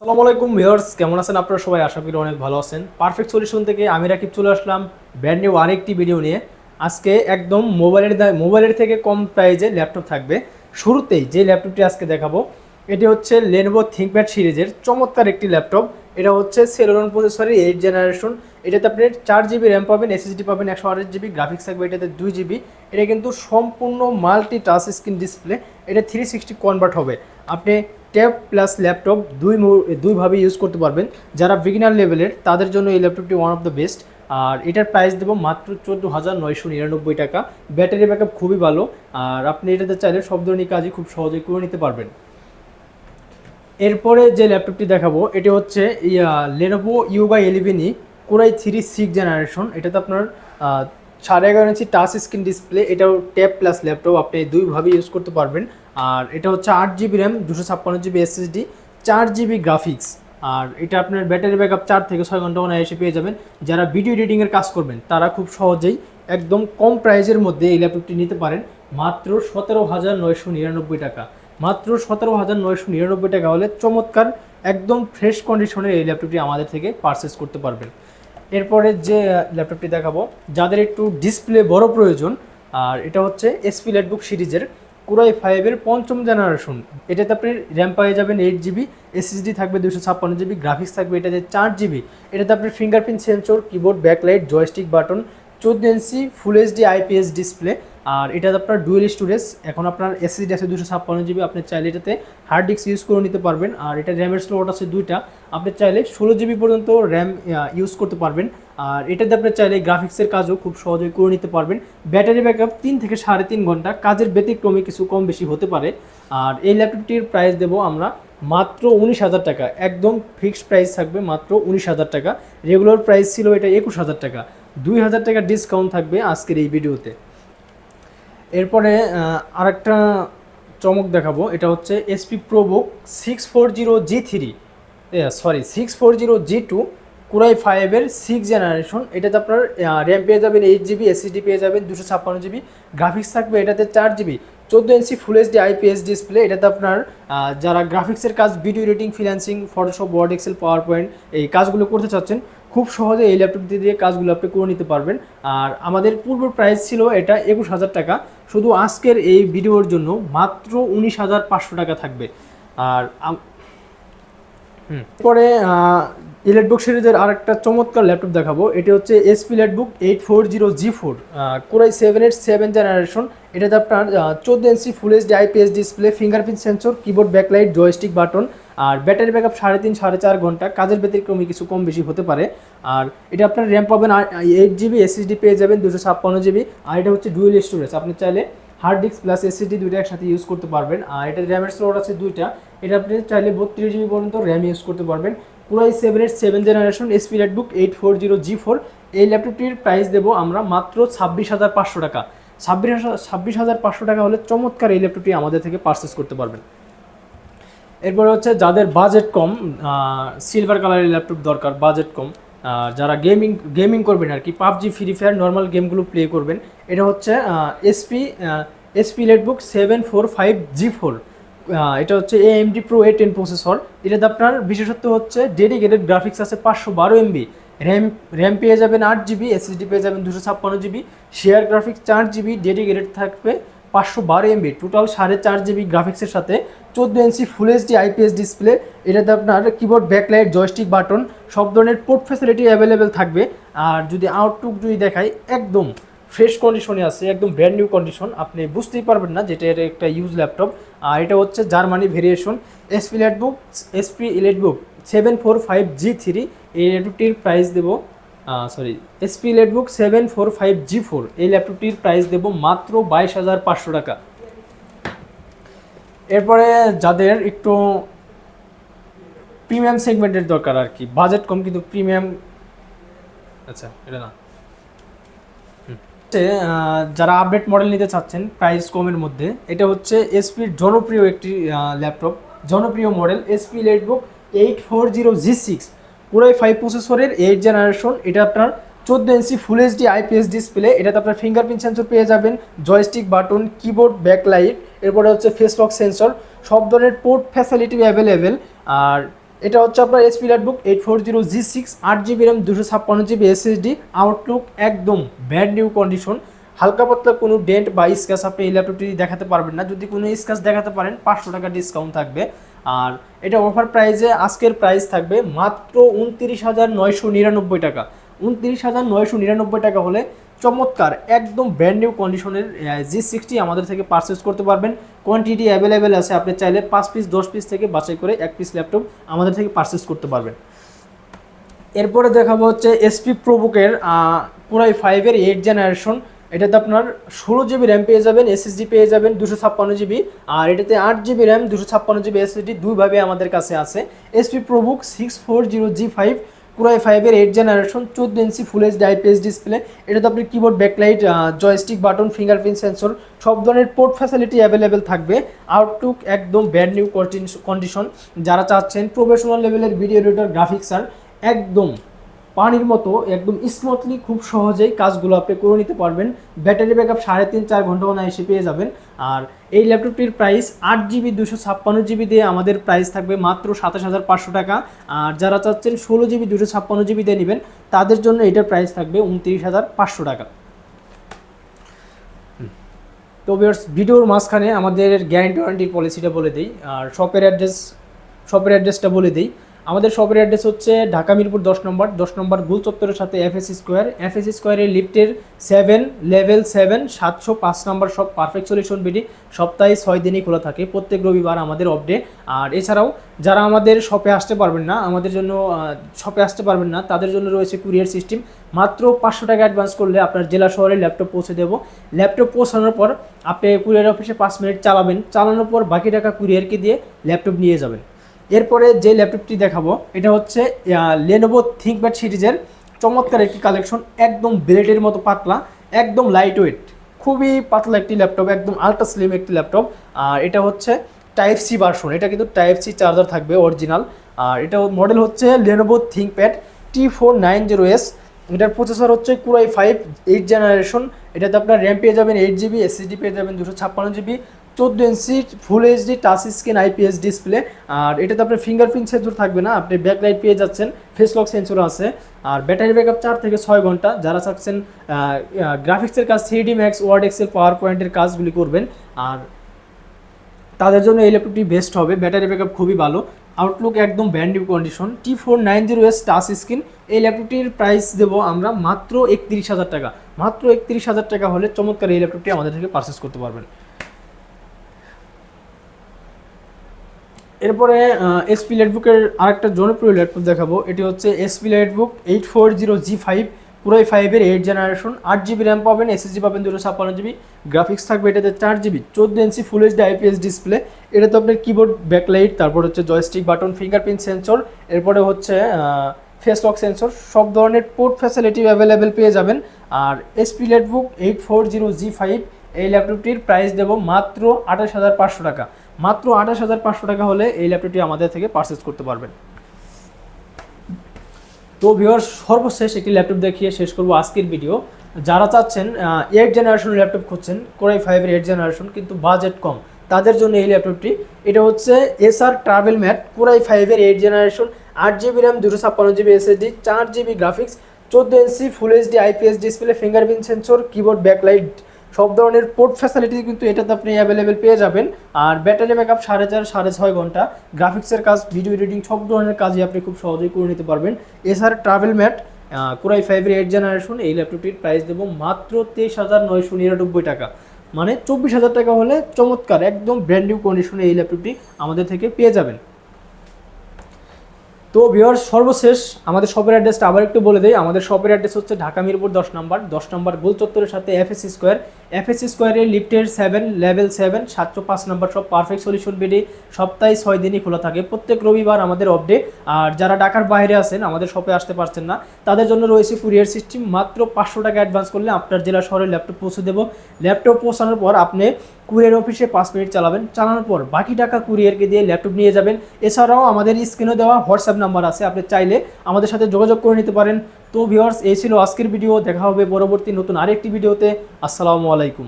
আসসালামু আলাইকুম ভিউয়ার্স, কেমন আছেন আপনারা সবাই? আশা করি অনেক ভালো আছেন। পারফেক্ট সলিউশন থেকে আমি রাকিব চলে আসলাম ব্র্যান্ড নিউ আরেকটি ভিডিও নিয়ে। আজকে একদম মোবাইলের থেকে কম প্রাইজে ল্যাপটপ থাকবে। শুরুতেই যে ল্যাপটপটি আজকে দেখাবো এটি হচ্ছে Lenovo ThinkPad সিরিজের চমৎকার একটি ল্যাপটপ। এটা হচ্ছে সেলেরন প্রসেসরের 8 জেনারেশন। এটাতে আপনি 4 জিবি র্যাম পাবেন, এসএসডি পাবেন 128 জিবি, গ্রাফিক্স থাকবে এটাতে 2 জিবি। এটা কিন্তু সম্পূর্ণ মাল্টি টাচ স্ক্রিন ডিসপ্লে। এটা 360 কনভার্ট হবে। আপনি ট্যাব প্লাস ল্যাপটপ দুইভাবে ইউজ করতে পারবেন। যারা বিগিনার লেভেলের তাদের জন্য এই ল্যাপটপটি ওয়ান অফ দ্য বেস্ট। আর এটার প্রাইস দেবো মাত্র 14,999 টাকা। ব্যাটারি ব্যাকআপ খুবই ভালো। আর আপনি এটাতে চাইলে সব ধরনের কাজই খুব সহজেই করে নিতে পারবেন। এরপরে যে ল্যাপটপটি দেখাবো এটি হচ্ছে Lenovo U/11e Core i3 6 generation. এটাতে আপনার 11.5 ইঞ্চি টাচ স্ক্রিন ডিসপ্লে। এটাও ট্যাব প্লাস ল্যাপটপ আপনি দুইভাবে ইউজ করতে পারবেন। আর এটা হচ্ছে 8 GB RAM, 256 GB SSD, 4 GB graphics. আর এটা আপনার ব্যাটারি ব্যাকআপ 4 থেকে 6 ঘন্টা এসে পেয়ে যাবেন। যারা ভিডিও এডিটিংয়ের কাজ করবেন তারা খুব সহজেই একদম কম প্রাইজের মধ্যে এই ল্যাপটপটি নিতে পারেন মাত্র 17,999 টাকা। মাত্র 17,999 টাকা হলে চমৎকার একদম ফ্রেশ কন্ডিশনের এই ল্যাপটপটি আমাদের থেকে পারচেস করতে পারবেন। এরপরে যে ল্যাপটপটি দেখাবো যাদের একটু ডিসপ্লে বড় প্রয়োজন, আর এটা হচ্ছে এসপি ল্যাটবুক সিরিজের Core i5-এর 5ম জেনারেশন। এটাতে আপনি র্যাম পেয়ে যাবেন 8 জিবি, এসএসডি থাকবে 256 জিবি, গ্রাফিক্স থাকবে এটাতে 4 জিবি। এটাতে আপনার fingerprint sensor, keyboard, backlight, joystick button, 14 inch full HD IPS display. আর এটাতে আপনার ডুয়েল স্টোরেজ, এখন আপনার এসএসডি আছে 256 জিবি, আপনি চাইলে এটাতে হার্ড ডিস্ক ইউজ করে নিতে পারবেন। আর এটা র্যামের স্লট আছে 2টা, আপনি চাইলে 16 জিবি পর্যন্ত র্যাম ইউজ করতে পারবেন। আর এটাতে আপনি চাইলে গ্রাফিক্সের কাজও খুব সহজেই করে নিতে পারবেন। ব্যাটারি ব্যাকআপ 3 থেকে 3.5 ঘন্টা, কাজের ব্যতিক্রমে কিছু কম বেশি হতে পারে। আর এই ল্যাপটপটির প্রাইস দেবো আমরা মাত্র 19,000 টাকা। একদম ফিক্সড প্রাইস থাকবে মাত্র 19,000 টাকা। রেগুলার প্রাইস ছিল এটা 21,000 টাকা। 2,000 টাকা ডিসকাউন্ট থাকবে আজকের এই ভিডিওতে। এরপরে আরেকটা চমক দেখাবো, এটা হচ্ছে SP ProBook 640G3, 640G2 Core i5-এর 6 generation. এটাতে আপনার র্যাম পেয়ে যাবেন 8 জিবি, এসএসডি পেয়ে যাবেন 256 জিবি, গ্রাফিক্স থাকবে এটাতে 4 GB, 14 inch full HD IPS display. এটাতে আপনার যারা গ্রাফিক্সের কাজ, video editing, freelancing, Photoshop, Word, Excel, PowerPoint এই কাজগুলো করতে চাচ্ছেন, খুব সহজে এই ল্যাপটপ দিয়ে কাজগুলো আপনি করে নিতে পারবেন। আর আমাদের পূর্ব প্রাইস ছিল এটা 21,000 টাকা। শুধু আজকের এই ভিডিওর জন্য মাত্র 19,500 টাকা থাকবে। আর পরে ল্যাটবুক সিরিজের আরেকটা চমৎকার ল্যাপটপ দেখাবো, এটি হচ্ছে এসপি ল্যাটবুক 840G4 Core i7-এর 7 জেনারেশন। এটাতে আপনার 14 inch full HD IPS display, fingerprint sensor, keyboard, backlight, joystick button. আর ব্যাটারি ব্যাকআপ 3.5-4.5 ঘন্টা, কাজের ব্যতিক্রমে কিছু কম বেশি হতে পারে। আর এটা আপনার র্যাম পাবেন 8 জিবি, এসএসডি পেয়ে যাবেন 256 জিবি। আর এটা হচ্ছে ডুয়েল স্টোরেজ, আপনি চাইলে হার্ড ডিস্ক প্লাস এসএসডি দুইটা একসাথে ইউজ করতে পারবেন। আর এটা র্যামের স্লট আছে 2টা, এটা আপনি চাইলে 32 জিবি পর্যন্ত র্যাম ইউজ করতে পারবেন। Core i7-এর 7 জেনারেশন এসপি ল্যাটবুক 840G4। এই ল্যাপটপটির প্রাইস দেবো আমরা মাত্র 26,500 টাকা। 26,500 টাকা হলে চমৎকার এই ল্যাপটপটি আমাদের থেকে পারচেস করতে পারবেন। এরপরে হচ্ছে যাদের বাজেট কম, সিলভার কালারের ল্যাপটপ দরকার, বাজেট কম, যারা গেমিং করবেন আর কি, পাবজি, ফ্রি ফায়ার, নর্মাল গেমগুলো প্লে করবেন, এটা হচ্ছে এসপি ল্যাটবুক 745G4। এটা হচ্ছে AMD Pro A10 প্রসেসর। এটাতে আপনার বিশেষত্ব হচ্ছে ডেডিকেটেড গ্রাফিক্স আছে 512 MB, র্যাম পেয়ে যাবেন 8 জিবি, এসএসডি পেয়ে যাবেন 256 GB, share graphics 4 GB, dedicated থাকবে 512 MB, টোটাল 4.5 জিবি গ্রাফিক্সের সাথে 14 inch full HD IPS display. এটাতে আপনার কিবোর্ড, ব্যাকলাইট, জয়স্টিক বাটন, সব ধরনের পোর্ট ফ্যাসিলিটি অ্যাভেলেবেল থাকবে। আর যদি আউটলুক যদি দেখাই, একদম ফ্রেশ কন্ডিশনে আছে, একদম ব্র্যান্ড নিউ কন্ডিশন, আপনি বুঝতেই পারবেন না যেটা এর একটা ইউজ ল্যাপটপ। আর এটা হচ্ছে জার্মানি ভেরিয়েশন এসপি ল্যাটবুক 745G3। এই ল্যাপটপটির প্রাইস দেবো এসপি ল্যাটবুক 745G4। এই ল্যাপটপটির প্রাইস দেবো মাত্র 22,500 টাকা। এরপরে যাদের একটু প্রিমিয়াম সেগমেন্টের দরকার আর কি, বাজেট কম কিন্তু প্রিমিয়াম, আচ্ছা এটা না, যারা আপডেট মডেল নিতে চাচ্ছেন প্রাইস কমের মধ্যে, এটা হচ্ছে এসপির জনপ্রিয় একটি ল্যাপটপ, জনপ্রিয় model SP EliteBook 840G6 Core i5 প্রসেসরের 8 জেনারেশন। এটা আপনার 14 inch full HD IPS display. এটাতে আপনার ফিঙ্গারপ্রিন্ট সেন্সর পেয়ে যাবেন, জয়স্টিক বাটন, কিবোর্ড, ব্যাকলাইট, এরপরে হচ্ছে ফেস লক সেন্সর, সব ধরনের পোর্ট ফ্যাসিলিটি অ্যাভেলেবেল। আর এটা হচ্ছে আপনার HP EliteBook 840G6, 8GB RAM, 256GB SSD, outlook একদম ব্র্যান্ড নিউ কন্ডিশন। হালকা পাতলা কোনো ডেন্ট বা স্ক্র্যাচ আপনি এই ল্যাপটপটি দেখাতে পারবেন না। যদি কোনো স্ক্র্যাচ দেখাতে পারেন 500 টাকা ডিসকাউন্ট থাকবে। আর এটা অফার প্রাইসে আজকের প্রাইস থাকবে মাত্র 29,999 টাকা। 29,999 টাকা হলে চমৎকার একদম ব্র্যান্ড নিউ কন্ডিশনের G60 আমাদের থেকে পারচেস করতে পারবেন। কোয়ান্টিটি অ্যাভেলেবেল আছে, আপনি চাইলে 5 পিস 10 পিস থেকে বাছাই করে 1 পিস ল্যাপটপ আমাদের থেকে পারচেস করতে পারবেন। এরপরে দেখাবো হচ্ছে এসপি প্রোবুকের Core i5-এর 8 জেনারেশন। এটাতে আপনার 16GB র্যাম পেয়ে যাবেন, এসএসডি পেয়ে যাবেন 256GB, আর এটাতে 8GB র্যাম 256GB এসএসডি দুইভাবে আমাদের কাছে আছে। এসপি প্রোবুক 640G5 Core i5-এর 8 generation, 14 inch full HD IPS display. এটাতে আপনি keyboard, backlight, joystick button, fingerprint sensor সব ধরনের পোর্ট ফ্যাসিলিটি অ্যাভেলেবেল থাকবে। আউটলুক একদম ব্র্যান্ড নিউ কন্ডিশন। যারা চাচ্ছেন প্রফেশনাল লেভেলের ভিডিও এডিটর, গ্রাফিক্স আর একদম পানির মতো একদম স্মুথলি খুব সহজেই কাজগুলো আপনি করে নিতে পারবেন। ব্যাটারি ব্যাকআপ 3.5-4 ঘন্টা এসে পেয়ে যাবেন। আর এই ল্যাপটপটির প্রাইস 8GB 256GB দিয়ে আমাদের প্রাইস থাকবে মাত্র 27,500 টাকা। আর যারা চাচ্ছেন 16GB 256GB দিয়ে নেবেন তাদের জন্য এটার প্রাইস থাকবে 29,500 টাকা। তো ভিডিওর মাঝখানে আমাদের গ্যারান্টি ওয়ারেন্টি পলিসিটা বলে দিই, আর শপের অ্যাড্রেসটা বলে দিই। আমাদের শপের অ্যাড্রেস হচ্ছে ঢাকা মিরপুর 10 নম্বর গোল চত্বরের সাথে এফএসি স্কোয়ারের লিফটের 7 লেভেল 7 705 নম্বর শপ পারফেক্ট সলিউশন বিডি। সপ্তাহে 6 দিনই খোলা থাকে, প্রত্যেক রবিবার আমাদের অফ ডে। আর এছাড়াও যারা আমাদের শপে আসতে পারবেন না তাদের জন্য রয়েছে কুরিয়ার সিস্টেম। মাত্র 500 টাকা অ্যাডভান্স করলে আপনার জেলা শহরে ল্যাপটপ পৌঁছে দেবো। ল্যাপটপ পৌঁছানোর পর আপনি কুরিয়ার অফিসে 5 মিনিট চালানোর পর বাকি টাকা কুরিয়ারকে দিয়ে ল্যাপটপ নিয়ে যাবেন। এরপরে যে ল্যাপটপটি দেখাবো এটা হচ্ছে Lenovo ThinkPad সিরিজের চমৎকার একটি কালেকশন। একদম ব্লেডের মতো পাতলা, একদম লাইট ওয়েট, খুবই পাতলা একটি ল্যাপটপ, একদম আল্ট্রা স্লিম একটি ল্যাপটপ। আর এটা হচ্ছে টাইপ সি ভার্সন, এটা কিন্তু টাইপ সি চার্জার থাকবে অরিজিনাল। আর এটা মডেল হচ্ছে Lenovo ThinkPad T490S। এটার প্রসেসর হচ্ছে Core i5 8 জেনারেশন। এটাতে আপনার র্যাম পেয়ে যাবেন 8GB, এসএসডি পেয়ে যাবেন 256GB, 14 inch full HD touch screen IPS display. আর এটাতে আপনার ফিঙ্গারপ্রিন্ট সেন্সর থাকবে না, আপনি ব্যাকলাইট পেয়ে যাচ্ছেন, ফেস লক সেন্সর আছে। আর ব্যাটারি ব্যাকআপ 4 থেকে 6 ঘন্টা। যারা চাচ্ছেন গ্রাফিক্সের কাজ, 3D Max, ওয়ার্ড, এক্সেল, পাওয়ার পয়েন্টের কাজগুলি করবেন আর তাদের জন্য এই ল্যাপটপটি বেস্ট হবে। ব্যাটারি ব্যাকআপ খুবই ভালো, আউটলুক একদম brand new condition. T490S touch screen. এই ল্যাপটপটির প্রাইস দেবো আমরা মাত্র 31,000 টাকা। মাত্র 31,000 টাকা হলে চমৎকার এই ল্যাপটপটি আমাদের থেকে পারচেস করতে পারবেন। এরপরে এসপি ল্যাটবুকের আরেকটা জনপ্রিয় ল্যাপটপ দেখাবো। এটি হচ্ছে এসপি ল্যাটবুক 840G5 Core i5-এর 8 জেনারেশন, 8GB র্যাম পাবেন, এসএসডি পাবেন 256GB, গ্রাফিক্স থাকবে এটাতে 4GB, 14 inch full HD IPS display. এটাতে আপনার কিবোর্ড, ব্যাকলাইট, তারপর হচ্ছে জয়স্টিক বাটন, ফিঙ্গারপ্রিন্ট সেন্সর, এরপরে হচ্ছে ফেস লক সেন্সর সব ধরনের পোর্ট ফ্যাসিলিটি অ্যাভেলেবেল পেয়ে যাবেন। আর এসপি ল্যাটবুক 840G5 এই ল্যাপটপটির প্রাইস দেবো মাত্র 28,500 টাকা। মাত্র 28,500 টাকা হলে এই ল্যাপটপটি আমাদের থেকে পারচেস করতে পারবেন। তো ভিউয়ার্স, সর্বশেষ একটি ল্যাপটপ দেখিয়ে শেষ করব আজকের ভিডিও। যারা চাচ্ছেন 8 জেনারেশন ল্যাপটপ খুঁজছেন, Core i5-এর 8 জেনারেশন কিন্তু বাজেট কম, তাদের জন্য এই ল্যাপটপটি। এটা হচ্ছে এসার ট্রাভেল ম্যাট Core i5-এর 8 generation, 8GB RAM, 256GB SSD, 4GB graphics, 14 inch full HD IPS display, fingerprint sensor, keyboard, backlight সব ধরনের পোর্ট ফ্যাসিলিটি কিন্তু এটাতে আপনি অ্যাভেলেবেল পেয়ে যাবেন। আর ব্যাটারি ব্যাকআপ 4.5-6 ঘন্টা। গ্রাফিক্সের কাজ, ভিডিও এডিটিং সব ধরনের কাজই আপনি খুব সহজেই করে নিতে পারবেন। এছাড়া ট্রাভেল ম্যাট Core i5-এর 8 জেনারেশন এই ল্যাপটপটির প্রাইস দেবো মাত্র 23,999 টাকা। মানে 24,000 টাকা হলে চমৎকার একদম ব্র্যান্ড নিউ কন্ডিশনে এই ল্যাপটপটি আমাদের থেকে পেয়ে যাবেন। তো ভিউয়ার্স, সর্বশেষ আমাদের শপের অ্যাড্রেসটা আবার একটু বলে দেই। আমাদের শপের অ্যাড্রেস হচ্ছে ঢাকা মিরপুর 10 নম্বর গোল চত্বরের সাথে এফএসি স্কোয়ারের লিফটের 7 লেভেল 7 705 নম্বর শপ পারফেক্ট সলিউশন বিডি। সপ্তাহে 6 দিনই খোলা থাকে, প্রত্যেক রবিবার আমাদের অফ ডে। আর যারা ঢাকার বাইরে আছেন, আমাদের শপে আসতে পারছেন না, তাদের জন্য রয়েছে কুরিয়ার সিস্টেম। মাত্র 500 টাকা অ্যাডভান্স করলে আপনার জেলা শহরে ল্যাপটপ পৌঁছে দেবো। ল্যাপটপ পৌঁছানোর পর আপনি কুরিয়ার অফিসে 5 মিনিট চালানোর পর বাকি টাকা কুরিয়ারকে দিয়ে ল্যাপটপ নিয়ে যাবেন। এছাড়াও আমাদের স্ক্রিনে দেওয়া হোয়াটসঅ্যাপ নাম্বার আছে, আপনি চাইলে আমাদের সাথে যোগাযোগ করে নিতে পারেন। তো ভিউয়ার্স, এই ছিল আজকের ভিডিও। দেখা হবে পরবর্তী নতুন আরেকটি ভিডিওতে। আসসালামু আলাইকুম।